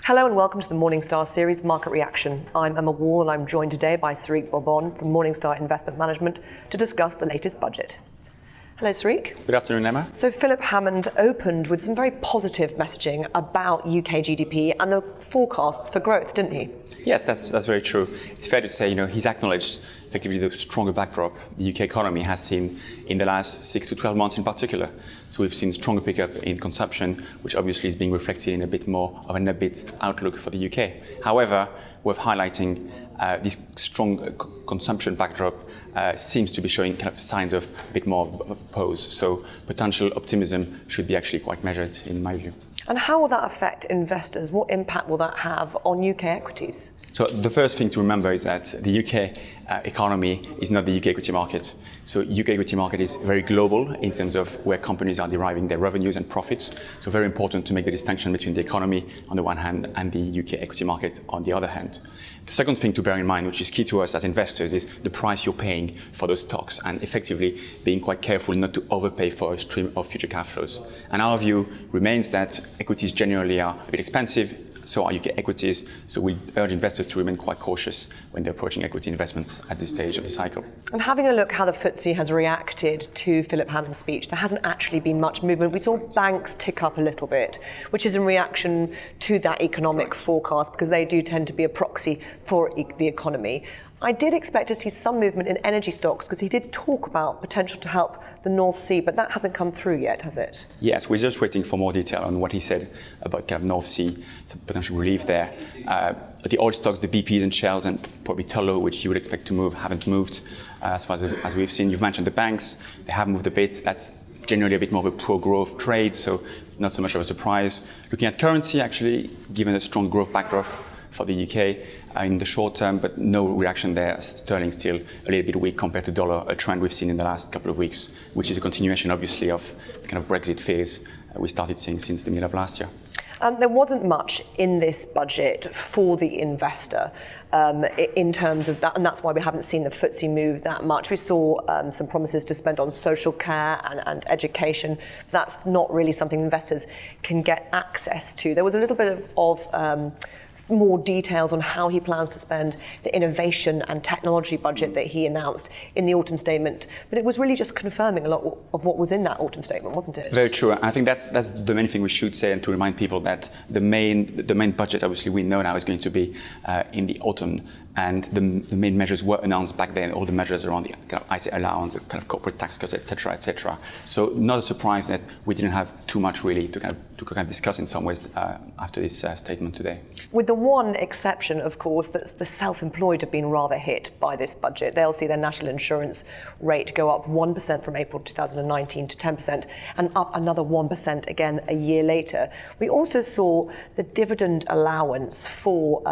Hello and welcome to the Morningstar series Market Reaction. I'm Emma Wall and I'm joined today by Cyrique Bourbon from Morningstar Investment Management to discuss the latest budget. Hello, Cyrique. Good afternoon, Emma. So Philip Hammond opened with some very positive messaging about UK GDP and the forecasts for growth, didn't he? Yes, that's very true. It's fair to say, he's acknowledged effectively the stronger backdrop the UK economy has seen in the last 6 to 12 months in particular. So we've seen stronger pickup in consumption, which obviously is being reflected in a bit more of an upbeat outlook for the UK. However, worth highlighting, this strong consumption backdrop seems to be showing kind of signs of a bit more of pause. So potential optimism should be actually quite measured in my view. And how will that affect investors? What impact will that have on UK equities? So the first thing to remember is that the UK economy is not the UK equity market. So UK equity market is very global in terms of where companies are deriving their revenues and profits. So very important to make the distinction between the economy on the one hand and the UK equity market on the other hand. The second thing to bear in mind, which is key to us as investors, is the price you're paying for those stocks and effectively being quite careful not to overpay for a stream of future cash flows. And our view remains that equities generally are a bit expensive, so are UK equities, so we urge investors to remain quite cautious when they're approaching equity investments at this stage of the cycle. And having a look how the FTSE has reacted to Philip Hammond's speech, there hasn't actually been much movement. We saw banks tick up a little bit, which is in reaction to that economic forecast, because they do tend to be a proxy for the economy. I did expect to see some movement in energy stocks because he did talk about potential to help the North Sea, but that hasn't come through yet, has it? Yes, we're just waiting for more detail on what he said about kind of North Sea, some potential relief there. The oil stocks, the BPs and Shells and probably Tullow, which you would expect to move, haven't moved as far as we've seen. You've mentioned the banks, they have moved a bit. That's generally a bit more of a pro-growth trade, so not so much of a surprise. Looking at currency, actually, given a strong growth backdrop for the UK in the short term, but no reaction there. Sterling still a little bit weak compared to dollar, a trend we've seen in the last couple of weeks, which is a continuation, obviously, of the kind of Brexit fears we started seeing since the middle of last year. There wasn't much in this budget for the investor in terms of that, and that's why we haven't seen the FTSE move that much. We saw some promises to spend on social care and education. That's not really something investors can get access to. There was a little bit of more details on how he plans to spend the innovation and technology budget that he announced in the autumn statement. But it was really just confirming a lot of what was in that autumn statement, wasn't it? Very true. I think that's the main thing we should say, and to remind people that the main budget, obviously, we know now is going to be in the autumn. And the main measures were announced back then, all the measures around the kind of ISA allowance, the kind of corporate tax cuts, etc., etc. So not a surprise that we didn't have too much really to kind of discuss in some ways after this statement today. With the one exception, of course, that the self-employed have been rather hit by this budget. They'll see their national insurance rate go up 1% from April 2019 to 10% and up another 1% again a year later. We also saw the dividend allowance for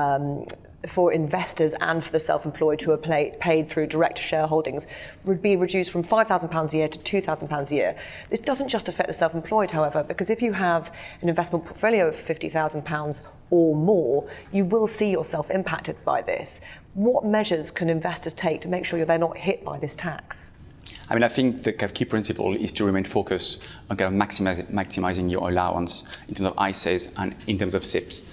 investors and for the self-employed who are paid through direct shareholdings would be reduced from £5,000 a year to £2,000 a year. This doesn't just affect the self-employed, however, because if you have an investment portfolio of £50,000 or more, you will see yourself impacted by this. What measures can investors take to make sure they're not hit by this tax? I mean, I think the kind of key principle is to remain focused on kind of maximizing your allowance in terms of ISAs and in terms of SIPs.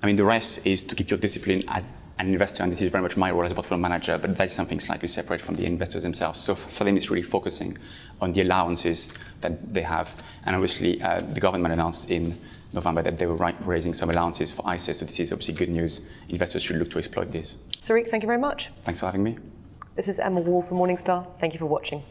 I mean, the rest is to keep your discipline as an investor, and this is very much my role as a portfolio manager, but that's something slightly separate from the investors themselves. So for them, it's really focusing on the allowances that they have. And obviously, the government announced in November that they were raising some allowances for ISA, so this is obviously good news. Investors should look to exploit this. Cyrique, thank you very much. Thanks for having me. This is Emma Wall from Morningstar. Thank you for watching.